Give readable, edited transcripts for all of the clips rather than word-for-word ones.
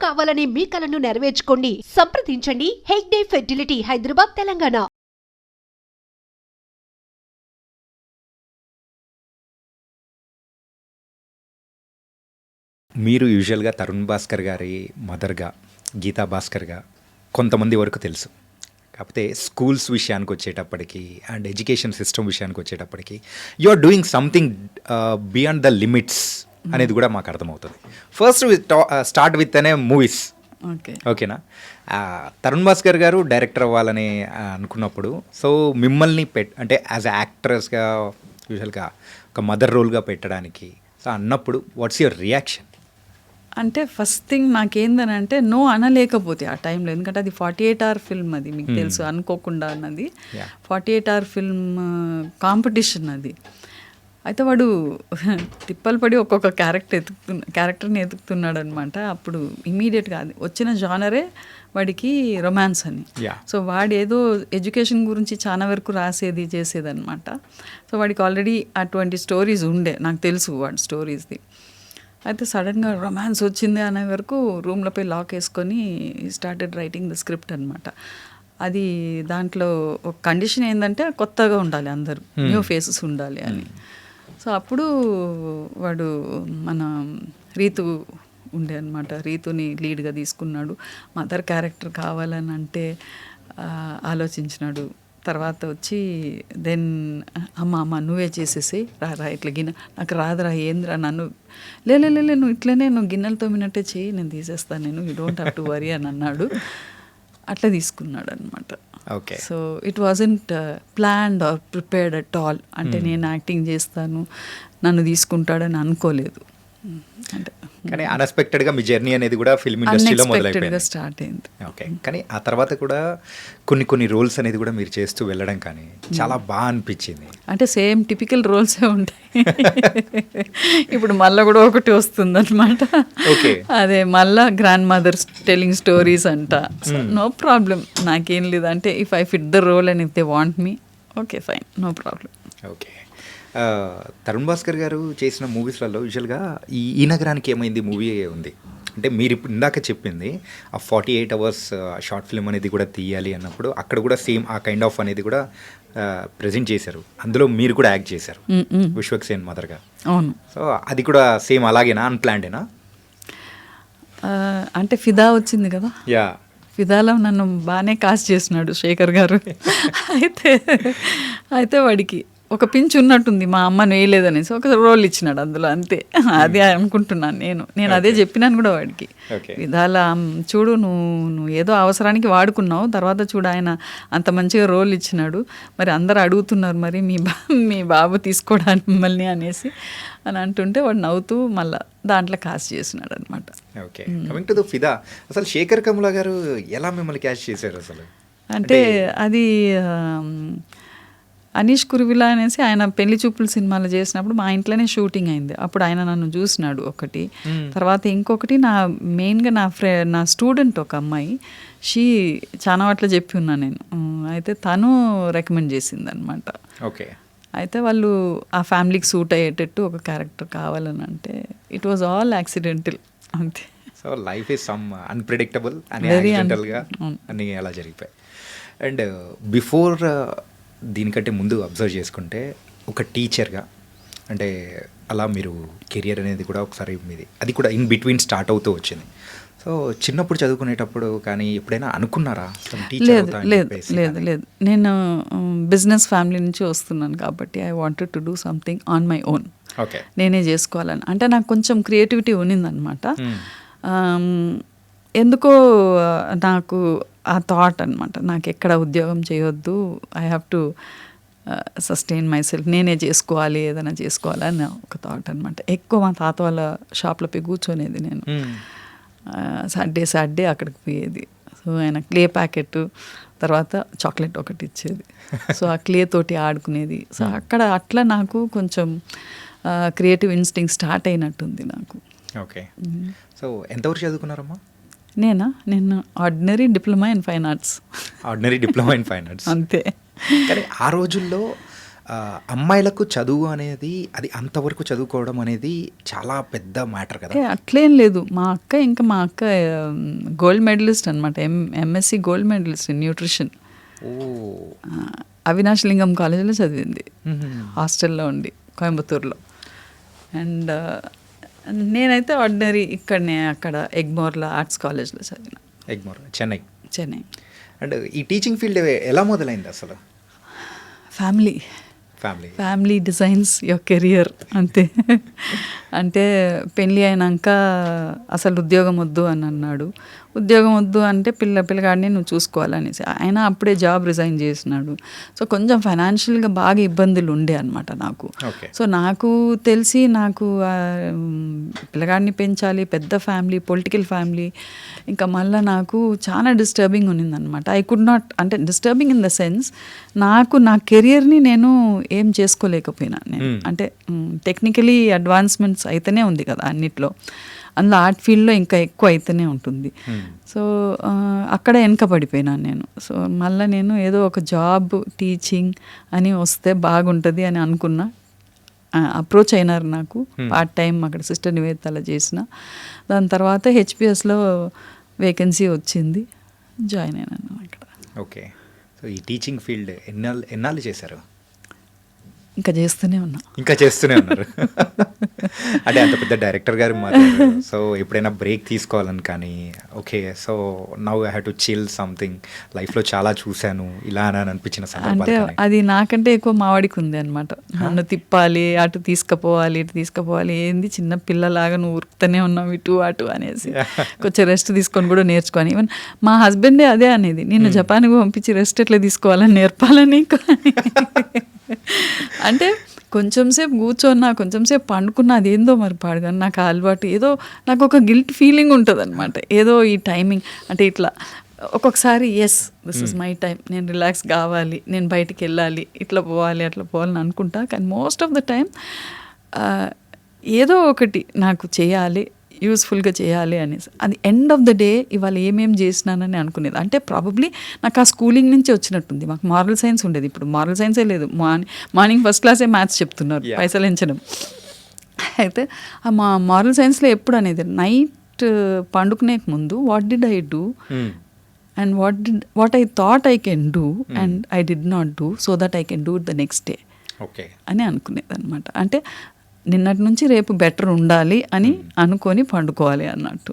కావాలనే మీ కలను నెరవేర్చుకోండి. సంప్రదించండి హెగ్డే ఫెర్టిలిటీ, హైదరాబాద్, తెలంగాణ. మీరు యూజువల్గా తరుణ్ భాస్కర్ గారి మదర్గా, గీతా భాస్కర్గా కొంతమంది వరకు తెలుసు. కాకపోతే స్కూల్స్ విషయానికి వచ్చేటప్పటికి అండ్ ఎడ్యుకేషన్ సిస్టమ్ విషయానికి వచ్చేటప్పటికి you are doing something beyond the limits అనేది కూడా మాకు అర్థమవుతుంది. ఫస్ట్ స్టార్ట్ విత్ అనే మూవీస్. ఓకేనా? తరుణ్ భాస్కర్ గారు డైరెక్టర్ అవ్వాలని అనుకున్నప్పుడు సో మిమ్మల్ని అంటే యాజ్ అ యాక్ట్రెస్గా యూజువల్గా ఒక మదర్ రోల్గా పెట్టడానికి సో అన్నప్పుడు వాట్స్ యువర్ రియాక్షన్? అంటే ఫస్ట్ థింగ్ నాకేందని అంటే నో అనలేకపోతే ఆ టైంలో, ఎందుకంటే అది 48 hour ఫిల్మ్, అది మీకు తెలుసు, అనుకోకుండా అన్నది 48 hour ఫిల్మ్ కాంపిటీషన్ అది. అయితే వాడు తిప్పలు పడి ఒక్కొక్క క్యారెక్టర్ని ఎతుకుతున్నాడు అనమాట. అప్పుడు ఇమీడియట్గా అది వచ్చిన జానరే వాడికి రొమాన్స్ అని. సో వాడు ఏదో ఎడ్యుకేషన్ గురించి చాలా వరకు రాసేది చేసేదన్నమాట. సో వాడికి ఆల్రెడీ అటువంటి స్టోరీస్ ఉండే, నాకు తెలుసు వాడి స్టోరీస్ది. అయితే సడన్గా రొమాన్స్ వచ్చింది అనే వరకు రూమ్లో పోయి లాక్ వేసుకొని స్టార్టెడ్ రైటింగ్ ద స్క్రిప్ట్ అనమాట. అది దాంట్లో ఒక కండిషన్ ఏంటంటే కొత్తగా ఉండాలి, అందరూ న్యూ ఫేసెస్ ఉండాలి అని. సో అప్పుడు వాడు మన రీతు ఉండే అనమాట, రీతుని లీడ్గా తీసుకున్నాడు. మదర్ క్యారెక్టర్ కావాలని అంటే ఆలోచించినాడు. తర్వాత వచ్చి దెన్ అమ్మ నువ్వే చేసేసి రా ఇట్లా గిన్నె నాకు రాదురా, ఏంద్రా, నన్ను లే నువ్వు ఇట్లనే నువ్వు గిన్నెలు తోమినట్టే చేయి, నేను తీసేస్తాను, నేను you don't have to worry అని అన్నాడు. అట్లా తీసుకున్నాడు అనమాట. Okay. So it wasn't planned or prepared at all. అంటే నేను యాక్టింగ్ చేస్తాను, నన్ను తీసుకుంటాడని అనుకోలేదు. అంటే కానీ అన్ఎక్స్పెక్టెడ్గా మీ జర్నీ అనేది కూడా ఫిల్మ్ ఇండస్ట్రీలో మొదలైపోయింది, స్టార్ట్ అయింది. ఓకే. కానీ ఆ తర్వాత కూడా కొన్ని రోల్స్ అనేది కూడా మీరు చేస్తూ వెళ్ళడం కానీ చాలా బాగా అనిపించింది. అంటే సేమ్ టిపికల్ రోల్సే ఉంటాయి. ఇప్పుడు మళ్ళీ కూడా ఒకటి వస్తుంది అనమాట. ఓకే. అదే మళ్ళా గ్రాండ్ మదర్స్ టెలింగ్ స్టోరీస్ అంట. నో ప్రాబ్లం, నాకేం లేదు. అంటే if I fit the role and if they want me, okay fine, no problem. Okay. Tarun Bhaskar గారు చేసిన మూవీస్లలో యూజువల్గా ఈ నగరానికి ఏమైంది మూవీ ఉంది. అంటే మీరు ఇప్పుడు ఇందాక చెప్పింది ఆ 48 hours షార్ట్ ఫిల్మ్ అనేది కూడా తీయాలి అన్నప్పుడు అక్కడ కూడా సేమ్ ఆ కైండ్ ఆఫ్ అనేది కూడా ప్రజెంట్ చేశారు. అందులో మీరు కూడా యాక్ట్ చేశారు విశ్వక్సేన్ మదర్గా. అవును. సో అది కూడా సేమ్ అలాగేనా, అన్ప్లాన్డేనా? అంటే ఫిదా వచ్చింది కదా, యా, ఫిదాలో నన్ను బాగానే కాస్ట్ చేసినాడు శేఖర్ గారు. అయితే వాడికి ఒక పించ్ ఉన్నట్టుంది, మా అమ్మను వేయలేదనేసి ఒక రోల్ ఇచ్చినాడు అందులో, అంతే. అదే అనుకుంటున్నాను నేను అదే చెప్పినాను కూడా వాడికి. విధాల చూడు, నువ్వు ఏదో అవసరానికి వాడుకున్నావు, తర్వాత చూడు ఆయన అంత మంచిగా రోల్ ఇచ్చినాడు, మరి అందరు అడుగుతున్నారు మరి మీ బాబు తీసుకోవడానికి మిమ్మల్ని అనేసి అని అంటుంటే వాడు నవ్వుతూ మళ్ళీ దాంట్లో కాస్ట్ చేసినాడు అనమాట. ఓకే. కమింగ్ టు ద ఫిదా, అసలు శేఖర్ కమ్లా గారు ఎలా మిమ్మల్ని క్యాష్ చేశారు అసలు? అంటే అది అనీష్ కురువిలా అనేసి ఆయన పెళ్లి చూపుల సినిమాలు చేసినప్పుడు మా ఇంట్లోనే షూటింగ్ అయింది. అప్పుడు ఆయన నన్ను చూసినాడు ఒకటి. తర్వాత ఇంకొకటి మెయిన్గా నా స్టూడెంట్ ఒక అమ్మాయి, చాలా వాటిలో చెప్పి ఉన్నా నేను. అయితే తను రికమెండ్ చేసింది అనమాట. ఓకే. అయితే వాళ్ళు ఆ ఫ్యామిలీకి సూట్ అయ్యేటట్టు ఒక క్యారెక్టర్ కావాలని అంటే ఇట్ వాజ్ ఆల్ యాక్సిడెంటల్, అంతే. So life is some unpredictable అని యాక్సిడెంటల్గా అన్నీ అలా జరిగిపోయాయి. అండ్ బిఫోర్ దీనికంటే ముందు అబ్జర్వ్ చేసుకుంటే ఒక టీచర్గా అంటే అలా మీరు కెరియర్ అనేది కూడా ఒకసారి మీది అది కూడా ఇన్ బిట్వీన్ స్టార్ట్ అవుతూ వచ్చింది. సో చిన్నప్పుడు చదువుకునేటప్పుడు కానీ ఎప్పుడైనా అనుకున్నారా? లేదు. నేను బిజినెస్ ఫ్యామిలీ నుంచి వస్తున్నాను కాబట్టి I wanted to do something on my own. Okay. నేనే చేసుకోవాలని అంటే నాకు కొంచెం క్రియేటివిటీ ఉన్నిందనమాట. ఎందుకో నాకు ఆ థాట్ అనమాట, నాకు ఎక్కడ ఉద్యోగం చేయొద్దు, I have to sustain my self, నేనే చేసుకోవాలి, ఏదైనా చేసుకోవాలి అని ఒక థాట్ అనమాట. ఎక్కువ మా తాత వాళ్ళ షాప్లో పోయి కూర్చొనేది నేను. సాటర్డే అక్కడికి పోయేది. సో ఆయన క్లే ప్యాకెట్, తర్వాత చాక్లెట్ ఒకటి ఇచ్చేది. సో ఆ క్లే తోటి ఆడుకునేది. సో అక్కడ అట్లా నాకు కొంచెం క్రియేటివ్ ఇన్స్టింక్ట్ స్టార్ట్ అయినట్టుంది నాకు. ఓకే. సో ఎంతవరకు చదువుకున్నారమ్మా? నేను ordinary diploma in fine arts. Ordinary diploma in fine arts, అంతే. కానీ ఆ రోజుల్లో అమ్మాయిలకు చదువు అనేది అది అంతవరకు చదువుకోవడం అనేది చాలా పెద్ద మ్యాటర్ కదా. అట్లేం లేదు. మా అక్క గోల్డ్ మెడలిస్ట్ అనమాట. MSc gold medalist in nutrition. Avinashilingam కాలేజీలో చదివింది, హాస్టల్లో ఉండి కోయంబత్తూరులో. అండ్ నేనైతే ఆర్డినరీ ఇక్కడనే అక్కడ ఎగ్మోర్లో ఆర్ట్స్ కాలేజ్లో చదివిన. ఎగ్మోర్, చెన్నై. అండ్ ఈ టీచింగ్ ఫీల్డ్ ఎలా మొదలైంది అసలు? ఫ్యామిలీ డిజైన్స్ యువర్ కెరియర్ అంతే. అంటే పెళ్ళి అయినాక అసలు ఉద్యోగం వద్దు అని అన్నాడు. ఉద్యోగం వద్దు అంటే పిల్లగాడిని నువ్వు చూసుకోవాలనేసి ఆయన అప్పుడే జాబ్ రిజైన్ చేసినాడు. సో కొంచెం ఫైనాన్షియల్గా బాగా ఇబ్బందులు ఉండే అనమాట నాకు. సో నాకు తెలిసి నాకు పిల్లగాడిని పెంచాలి, పెద్ద ఫ్యామిలీ, పొలిటికల్ ఫ్యామిలీ, ఇంకా మళ్ళీ నాకు చాలా డిస్టర్బింగ్ ఉన్నిందనమాట. ఐ కుడ్ నాట్, అంటే డిస్టర్బింగ్ ఇన్ ద సెన్స్ నా కెరియర్ని నేను ఏం చేసుకోలేకపోయినా. నేను అంటే టెక్నికలీ అడ్వాన్స్మెంట్స్ అయితేనే ఉంది కదా అన్నిట్లో, అందులో ఆర్ట్ ఫీల్డ్లో ఇంకా ఎక్కువ అయితేనే ఉంటుంది. సో అక్కడ వెనకబడిపోయినాను నేను. సో మళ్ళీ నేను ఏదో ఒక జాబ్ టీచింగ్ అని వస్తే బాగుంటుంది అని అనుకున్నా. అప్రోచ్ అయినారు నాకు పార్ట్ టైం అక్కడ సిస్టర్ నివేదితలో చేసిన. దాని తర్వాత హెచ్పిఎస్లో వేకెన్సీ వచ్చింది, జాయిన్ అయినాను అక్కడ. ఓకే. సో ఈ టీచింగ్ ఫీల్డ్ ఎన్నాళ్ళు చేశారు? ఇంకా చేస్తూనే ఉన్నారు. అంటే అంత పెద్ద డైరెక్టర్ గారు మదర్, సో ఎప్పుడైనా బ్రేక్ తీసుకోవాలని కానీ, okay so now I have to chill something, లైఫ్లో చాలా చూశాను ఇలా అని అనిపించిన అంటే అది నాకంటే ఎక్కువ మావాడికి ఉంది అనమాట. నన్ను తిప్పాలి, అటు తీసుకుపోవాలి, ఇటు తీసుకుపోవాలి, ఏంది చిన్న పిల్లలాగా నువ్వు ఉరుకుతూనే ఉన్నావు ఇటు అటు అనేసి. కొంచెం రెస్ట్ తీసుకొని కూడా నేర్చుకొని, ఈవెన్ మా హస్బెండే అదే అనేది, నిన్ను జపాన్కి పంపించి రెస్ట్ ఎట్లా తీసుకోవాలని నేర్పాలని. అంటే కొంచెం సేపు కూర్చోన్నా, కొంచెం సేపు పండుకున్నా, అదేందో మరి పాడుగాని నాకు అలవాటు, ఏదో నాకు ఒక గిల్ట్ ఫీలింగ్ ఉంటుంది అనమాట. ఏదో ఈ టైమింగ్ అంటే ఇట్లా ఒక్కొక్కసారి yes this is my time, నేను రిలాక్స్ కావాలి, నేను బయటికి వెళ్ళాలి, ఇట్లా పోవాలి అట్లా పోవాలని అనుకుంటా. కానీ మోస్ట్ ఆఫ్ ద టైం ఏదో ఒకటి నాకు చేయాలి, యూస్ఫుల్గా చేయాలి అనేసి. అది ఎండ్ ఆఫ్ ద డే ఇవాళ ఏమేమి చేసినానని అనుకునేది. అంటే ప్రాబబ్లీ నాకు ఆ స్కూలింగ్ నుంచి వచ్చినట్టుంది. మాకు మారల్ సైన్స్ ఉండేది, ఇప్పుడు మారల్ సైన్సే లేదు. మార్నింగ్ ఫస్ట్ క్లాసే మ్యాథ్స్ చెప్తున్నారు, పైసలు ఎంచడం. అయితే ఆ మా మారల్ సైన్స్లో ఎప్పుడు అనేది నైట్ పండుకునే ముందు what did I do and what I thought I can do and I did not do so that I can do it the next day అని అనుకునేది అనమాట. అంటే నిన్నటి నుంచి రేపు బెటర్ ఉండాలి అని అనుకొని పండుకోవాలి అన్నట్టు.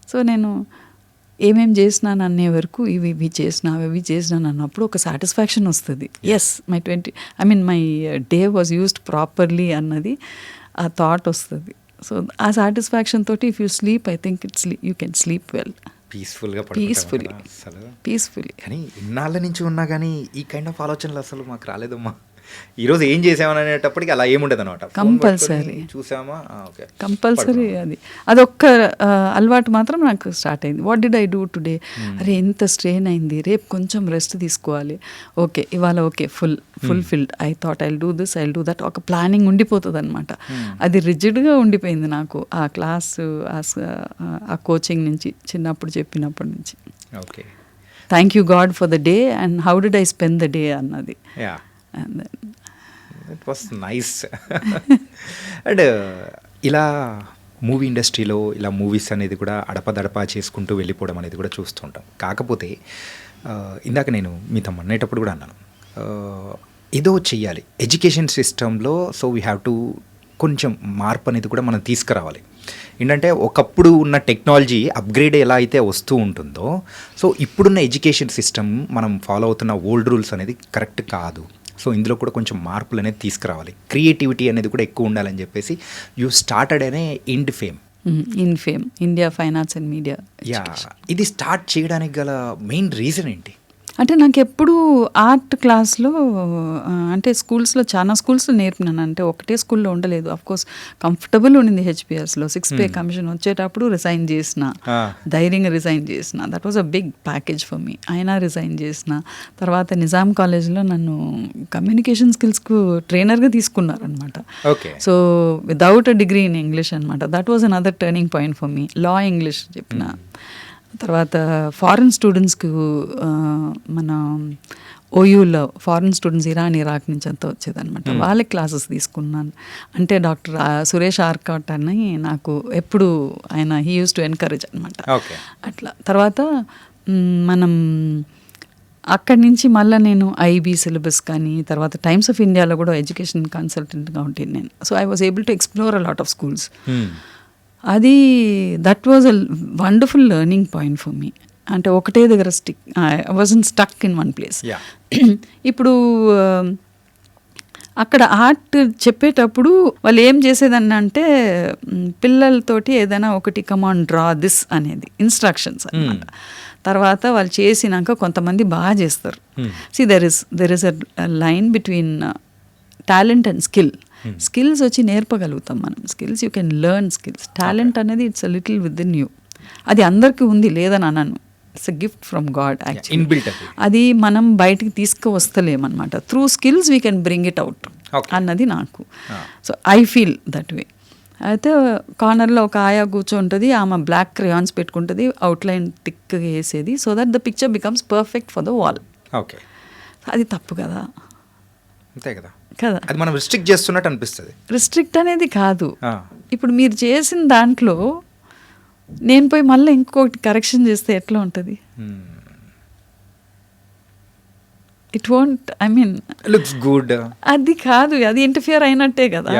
సో నేను ఏమేమి చేసినాను అనే వరకు ఇవి చేసినాను అన్నప్పుడు ఒక సాటిస్ఫాక్షన్ వస్తుంది. Yes my my day was used properly అన్నది ఆ థాట్ వస్తుంది. సో ఆ సాటిస్ఫాక్షన్ తోటి if you sleep I think you can sleep well, peacefully. కానీ ఇన్నాళ్ళ నుంచి ఉన్నా కానీ ఈ కైండ్ ఆఫ్ ఆలోచనలు అసలు మాకు రాలేదమ్మా. ఈరోజు ఏం చేసామని అనేటప్పటికి అలా ఏముండదు అనమాట. కంపల్సరీ అదొక్క అలవాటు మాత్రం నాకు స్టార్ట్ అయింది. What did I do today, అరే ఎంత స్ట్రెయిన్ అయింది, రేపు కొంచెం రెస్ట్ తీసుకోవాలి, ఓకే ఇవాళ okay fulfilled, I thought I'll do this, I'll do that, ఒక ప్లానింగ్ ఉండిపోతుంది అనమాట. అది రిజిడ్గా ఉండిపోయింది నాకు ఆ క్లాసు, ఆ కోచింగ్ నుంచి, చిన్నప్పుడు చెప్పినప్పటి నుంచి. Okay, thank you God for the day and how did I spend the day అన్నది. And then it was nice. And ఇలా మూవీ ఇండస్ట్రీలో ఇలా మూవీస్ అనేది కూడా అడపదడపా చేసుకుంటూ వెళ్ళిపోవడం అనేది కూడా చూస్తూ ఉంటాం. కాకపోతే ఇందాక నేను మీతో అన్నేటప్పుడు కూడా అన్నాను, ఏదో చెయ్యాలి ఎడ్యుకేషన్ సిస్టంలో. సో వీ హ్యావ్ టు కొంచెం మార్పు అనేది కూడా మనం తీసుకురావాలి. ఏంటంటే ఒకప్పుడు ఉన్న టెక్నాలజీ అప్గ్రేడ్ ఎలా అయితే వస్తూ ఉంటుందో, సో ఇప్పుడున్న ఎడ్యుకేషన్ సిస్టమ్ మనం ఫాలో అవుతున్న ఓల్డ్ రూల్స్ అనేది కరెక్ట్ కాదు. సో ఇందులో కూడా కొంచెం మార్పులు అనేది తీసుకురావాలి, క్రియేటివిటీ అనేది కూడా ఎక్కువ ఉండాలని చెప్పేసి యూ స్టార్టెడ్ అనే InFame India fine arts and media. ఇది స్టార్ట్ చేయడానికి గల మెయిన్ రీజన్ ఏంటి? అంటే నాకు ఎప్పుడు ఆర్ట్ క్లాస్లో అంటే స్కూల్స్లో చాలా స్కూల్స్లో నేర్పినాను. అంటే ఒకటే స్కూల్లో ఉండలేదు. అఫ్కోర్స్ కంఫర్టబుల్ ఉండింది హెచ్పిఎస్లో. 6 pay కమిషన్ వచ్చేటప్పుడు రిజైన్ చేసిన, ధైర్యంగా రిజైన్ చేసిన. That was a big package for me. అయినా రిజైన్ చేసిన. తర్వాత నిజాం కాలేజ్లో నన్ను కమ్యూనికేషన్ స్కిల్స్కు ట్రైనర్గా తీసుకున్నారనమాట. So without a degree in English అనమాట. That was another turning point for me. లా ఇంగ్లీష్ చెప్పిన. తర్వాత ఫారిన్ స్టూడెంట్స్కి మన ఓయూలో ఫారిన్ స్టూడెంట్స్ ఇరాన్ ఇరాక్ నుంచి అంతా వచ్చేదనమాట. వాళ్ళ క్లాసెస్ తీసుకున్నాను. అంటే డాక్టర్ సురేష్ ఆర్కాట్ అని నాకు ఎప్పుడు ఆయన హీ యూస్ టు ఎన్కరేజ్ అనమాట. అట్లా తర్వాత మనం అక్కడి నుంచి మళ్ళీ నేను ఐబీ సిలబస్ కానీ తర్వాత టైమ్స్ ఆఫ్ ఇండియాలో కూడా ఎడ్యుకేషన్ కన్సల్టెంట్గా ఉంటాను నేను. So I was able to explore a lot of schools. అది that was a wonderful learning point for me. అంటే ఒకటే దగ్గర I wasn't stuck in one place. ఇప్పుడు అక్కడ ఆర్ట్ చెప్పేటప్పుడు వాళ్ళు ఏం చేసేదని అంటే పిల్లలతోటి ఏదైనా ఒకటి కమాండ్ డ్రా దిస్ అనేది ఇన్స్ట్రక్షన్స్ అనమాట. తర్వాత వాళ్ళు చేసినాక కొంతమంది బాగా చేస్తారు. See there is a line between talent and skill. Skills వచ్చి నేర్పగలుగుతాం మనం. Skills you can learn skills. Talent అనేది it's a little with in you. అది అందరికీ ఉంది లేదని అన్నాను. It's a gift from God actually. అది మనం బయటికి తీసుకువస్తలేమన్నమాట. Through skills we can bring it out అన్నది నాకు. So I feel that way. అయితే కార్నర్లో ఒక ఆయా కూర్చోంటుంది, ఆమె బ్లాక్ క్రేయాన్స్ పెట్టుకుంటుంది, అవుట్లైన్ టిక్ వేసేది, so that the picture becomes perfect for the wall. Okay, అది తప్పు కదా. అంతే కదా కదా, అది మనం రిస్ట్రిక్ట్ చేస్తున్నట్టు అనిపిస్తుంది. రిస్ట్రిక్ట్ అనేది కాదు. ఇప్పుడు మీరు చేసిన దాంట్లో నేను పోయి మళ్ళీ ఇంకొకటి కరెక్షన్ చేస్తే ఎట్లా ఉంటుంది? It won't, I mean looks good, అది కాదు, అది ఇంటర్ఫియర్ అయినట్టే కదా.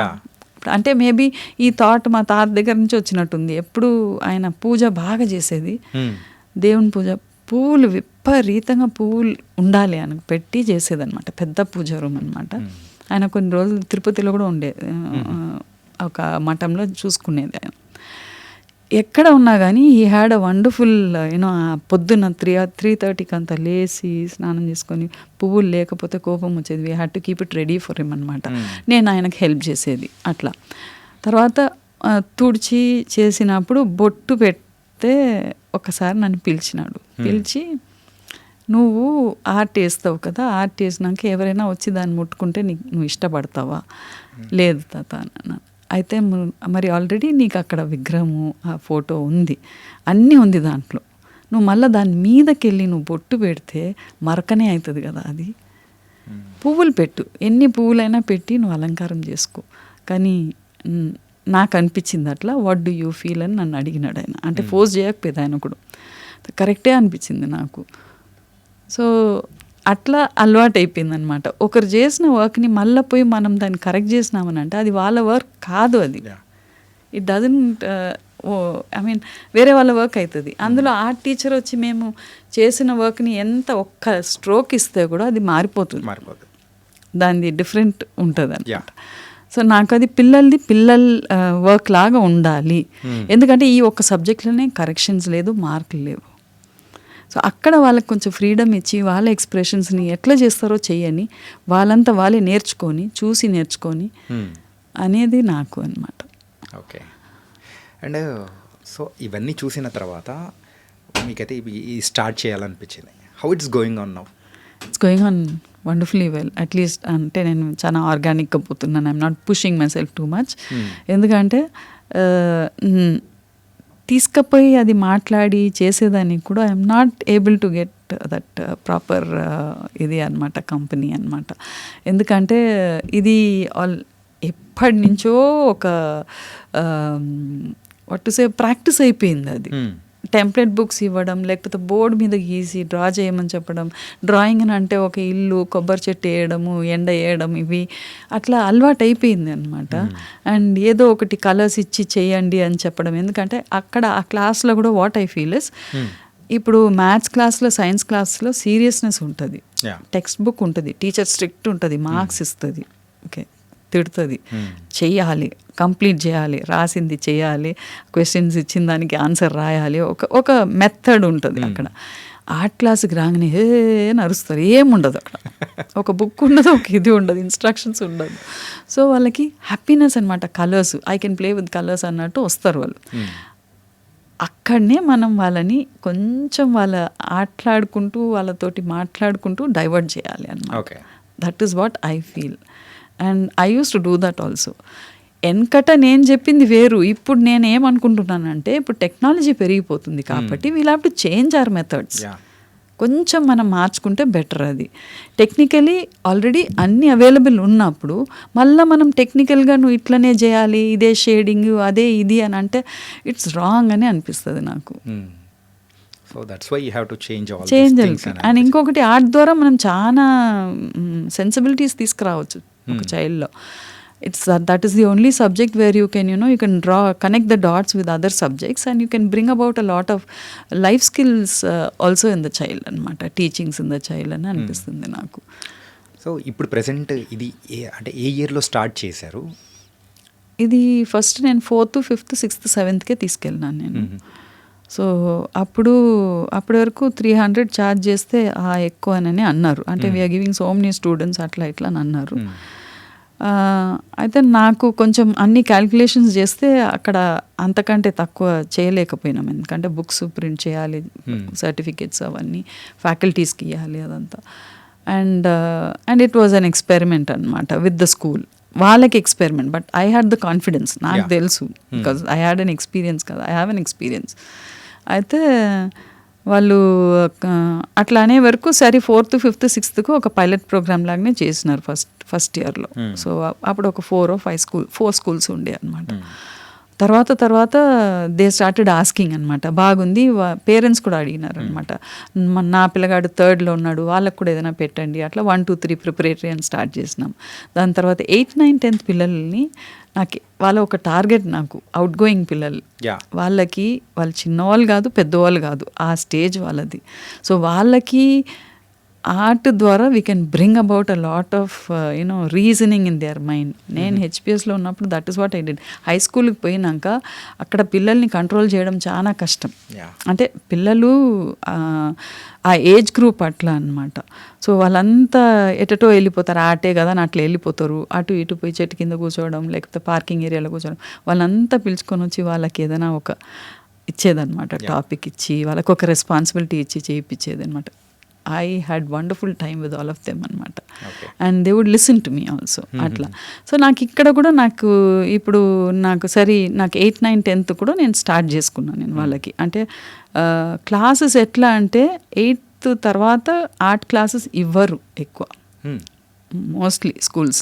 అంటే మేబీ ఈ థాట్ మా తాత దగ్గర నుంచి వచ్చినట్టుంది. ఎప్పుడు ఆయన పూజ బాగా చేసేది, దేవుని పూజ, పువ్వులు విపరీతంగా పువ్వులు ఉండాలి అని పెట్టి చేసేదన్నమాట. పెద్ద పూజ రూమ్ అనమాట. ఆయన కొన్ని రోజులు తిరుపతిలో కూడా ఉండేది, ఒక మఠంలో చూసుకునేది ఆయన. ఎక్కడ ఉన్నా కానీ he had a wonderful you know. పొద్దున్న 3:30కి అంతా లేచి స్నానం చేసుకొని, పువ్వులు లేకపోతే కోపం వచ్చేది, we had to keep it ready for him అనమాట. నేను ఆయనకు హెల్ప్ చేసేది అట్లా. తర్వాత తుడిచి చేసినప్పుడు బొట్టు పెడితే ఒకసారి నన్ను పిలిచినాడు. పిలిచి, నువ్వు ఆర్ట్ వేస్తావు కదా, ఆర్ట్ వేసినాక ఎవరైనా వచ్చి దాన్ని ముట్టుకుంటే నువ్వు ఇష్టపడతావా? లేదు తాత అన్నాను. అయితే మరి ఆల్రెడీ నీకు అక్కడ విగ్రహము, ఆ ఫోటో ఉంది, అన్నీ ఉంది దాంట్లో. నువ్వు మళ్ళీ దాని మీదకి వెళ్ళి నువ్వు బొట్టు పెడితే మరకనే అవుతుంది కదా. అది పువ్వులు పెట్టు, ఎన్ని పువ్వులైనా పెట్టి నువ్వు అలంకారం చేసుకో. కానీ నాకు అనిపించింది అట్లా. వాట్ డూ యూ ఫీల్ అని నన్ను అడిగినాడు ఆయన. అంటే ఫోర్స్ చేయకపోయేది ఆయన కూడా. కరెక్టే అనిపించింది నాకు. సో అట్లా అలవాటు అయిపోయింది అనమాట. ఒకరు చేసిన వర్క్ని మళ్ళీ పోయి మనం దాన్ని కరెక్ట్ చేసినామని అంటే అది వాళ్ళ వర్క్ కాదు. అది ఇట్ డజంట్, ఐ మీన్ వేరే వాళ్ళ వర్క్ అవుతుంది. అందులో ఆర్ట్ టీచర్ వచ్చి మేము చేసిన వర్క్ని ఎంత ఒక్క స్ట్రోక్ ఇస్తే కూడా అది మారిపోతుంది, దానిది డిఫరెంట్ ఉంటుంది అనమాట. సో నాకు అది పిల్లల వర్క్ లాగా ఉండాలి. ఎందుకంటే ఈ ఒక్క సబ్జెక్ట్లోనే కరెక్షన్స్ లేదు, మార్కులు లేవు. సో అక్కడ వాళ్ళకి కొంచెం ఫ్రీడమ్ ఇచ్చి వాళ్ళ ఎక్స్ప్రెషన్స్ని ఎట్లా చేస్తారో చెయ్యని, వాళ్ళంతా వాళ్ళే నేర్చుకొని, చూసి నేర్చుకొని అనేది నాకు అనమాట. ఓకే. అండ్ సో ఇవన్నీ చూసిన తర్వాత మీకైతే ఈ స్టార్ట్ చేయాలనిపించింది. How it's going on now? It's going on wonderfully well. At least అంటే నేను చాలా ఆర్గానిక్గా పోతున్నాను. I'm not pushing my self too much. ఎందుకంటే తీసుకపోయి అది మాట్లాడి చేసేదానికి కూడా I'm not able to get that proper ఇది అనమాట, కంపెనీ అనమాట. ఎందుకంటే ఇది ఎప్పటి నుంచో ఒక వాట్ టు సే ప్రాక్టీస్ అయిపోయింది. అది టెంప్లెట్ బుక్స్ ఇవ్వడం, లేకపోతే బోర్డు మీద గీసి డ్రా చేయమని చెప్పడం. డ్రాయింగ్ అని అంటే ఒక ఇల్లు, కొబ్బరి చెట్టు వేయడము, ఎండ వేయడం, ఇవి అట్లా అలవాటు అయిపోయింది అనమాట. అండ్ ఏదో ఒకటి కలర్స్ ఇచ్చి చేయండి అని చెప్పడం. ఎందుకంటే అక్కడ ఆ క్లాస్లో కూడా వాట్ ఐ ఫీల్ ఇస్, ఇప్పుడు మ్యాథ్స్ క్లాస్లో, సైన్స్ క్లాస్లో సీరియస్నెస్ ఉంటుంది, టెక్స్ట్ బుక్ ఉంటుంది, టీచర్ స్ట్రిక్ట్ ఉంటుంది, మార్క్స్ ఇస్తుంది, ఓకే, తిడుతుంది, చెయ్యాలి, కంప్లీట్ చేయాలి, రాసింది చేయాలి, క్వశ్చన్స్ ఇచ్చిన దానికి ఆన్సర్ రాయాలి, ఒక మెథడ్ ఉంటుంది. అక్కడ ఆర్ట్ క్లాస్కి రాగానే నరుస్తారు, ఏముండదు అక్కడ. ఒక బుక్ ఉండదు, ఒక ఇది ఉండదు, ఇన్స్ట్రక్షన్స్ ఉండదు. సో వాళ్ళకి హ్యాపీనెస్ అనమాట. Colours, I can play with colours అన్నట్టు వస్తారు వాళ్ళు. అక్కడనే మనం వాళ్ళని కొంచెం ఆటలాడుకుంటూ, వాళ్ళతోటి మాట్లాడుకుంటూ డైవర్ట్ చేయాలి అన్నమాట. That is what I feel. And I use to do that also. వెనకట నేను చెప్పింది వేరు. ఇప్పుడు నేను ఏమనుకుంటున్నానంటే, ఇప్పుడు టెక్నాలజీ పెరిగిపోతుంది కాబట్టి we'll have to change our methods. కొంచెం మనం మార్చుకుంటే బెటర్. అది టెక్నికలీ ఆల్రెడీ అన్నీ అవైలబుల్ ఉన్నప్పుడు మళ్ళీ మనం టెక్నికల్గా నువ్వు ఇట్లనే చేయాలి, ఇదే షేడింగ్, అదే ఇది అని అంటే ఇట్స్ రాంగ్ అని అనిపిస్తుంది నాకు. So that's why you have to change and ఇంకొకటి ఆర్ట్ ద్వారా మనం చాలా సెన్సిబిలిటీస్ తీసుకురావచ్చు ఒక చైల్డ్లో. that is the only subject where you can you can connect the dots with other subjects and you can bring about a lot of life skills also in the child అనమాట, teachings in the child అని అనిపిస్తుంది నాకు. So ఇప్పుడు present ఇది అంటే ఏ ఇయర్లో start చేశారు? ఇది ఫస్ట్ నేను 4th, 5th, 6th, 7th తీసుకెళ్ళినాను నేను. సో అప్పటి వరకు 300 ఛార్జ్ చేస్తే ఎక్కువ అని అన్నారు, అంటే we are giving so many students అట్లా ఇట్లా అని అన్నారు. అయితే నాకు కొంచెం అన్ని క్యాల్కులేషన్స్ చేస్తే అక్కడ అంతకంటే తక్కువ చేయలేకపోయినాం, ఎందుకంటే బుక్స్ ప్రింట్ చేయాలి, సర్టిఫికేట్స్ అవన్నీ ఫ్యాకల్టీస్కి ఇవ్వాలి అదంతా. And it was an experiment అనమాట విత్ ద స్కూల్, వాళ్ళకి experiment. But I had the confidence, నాకు తెలుసు, because I had an experience కదా, ఐ హ్యావ్ అన్ ఎక్స్పీరియన్స్. అయితే వాళ్ళు అట్లా అనే వరకు సరే 4th, 5th, 6th ఒక పైలట్ ప్రోగ్రామ్ లాగానే చేసినారు ఫస్ట్ ఇయర్లో. సో అప్పుడు ఒక 4 or 5 స్కూల్స్ ఉండే అనమాట. తర్వాత దే స్టార్టెడ్ ఆస్కింగ్ అనమాట, బాగుంది, పేరెంట్స్ కూడా అడిగినారు అనమాట, నా పిల్లగాడు 3rd ఉన్నాడు, వాళ్ళకు కూడా ఏదైనా పెట్టండి. అట్లా 1, 2, 3 ప్రిపరేటరీ అని స్టార్ట్ చేసినాం. దాని తర్వాత 8, 9, 10th పిల్లల్ని నాకు వాళ్ళ ఒక టార్గెట్, నాకు అవుట్ గోయింగ్ పిల్లలు, వాళ్ళు చిన్నవాళ్ళు కాదు పెద్దవాళ్ళు కాదు, ఆ స్టేజ్ వాళ్ళది. సో వాళ్ళకి ఆర్ట్ ద్వారా we can bring about a lot of reasoning in their mind. నేను హెచ్పిఎస్లో ఉన్నప్పుడు that is what I did. High స్కూల్కి పోయినాక అక్కడ పిల్లల్ని కంట్రోల్ చేయడం చాలా కష్టం, అంటే పిల్లలు ఆ ఏజ్ గ్రూప్ అట్లా అనమాట. సో వాళ్ళంతా ఎటటో వెళ్ళిపోతారు, ఆటే కదా అని అట్లా వెళ్ళిపోతారు, అటు ఇటు పోయి చెట్టు కింద కూర్చోవడం, లేకపోతే పార్కింగ్ ఏరియాలో కూర్చోవడం. వాళ్ళంతా పిలుచుకొని వచ్చి వాళ్ళకి ఏదైనా ఒక ఇచ్చేదన్నమాట, టాపిక్ ఇచ్చి వాళ్ళకి ఒక రెస్పాన్సిబిలిటీ ఇచ్చి చేయించేది అనమాట. I had wonderful time with all of them అనమాట. And they would listen to me also. అట్లా. సో నాకు ఇక్కడ కూడా నాకు 8, 9, 10th కూడా నేను స్టార్ట్ చేసుకున్నాను నేను వాళ్ళకి. అంటే క్లాసెస్ ఎట్లా అంటే 8th తర్వాత ఆర్ట్ క్లాసెస్ ఇవ్వరు ఎక్కువ, మోస్ట్లీ స్కూల్స్లో.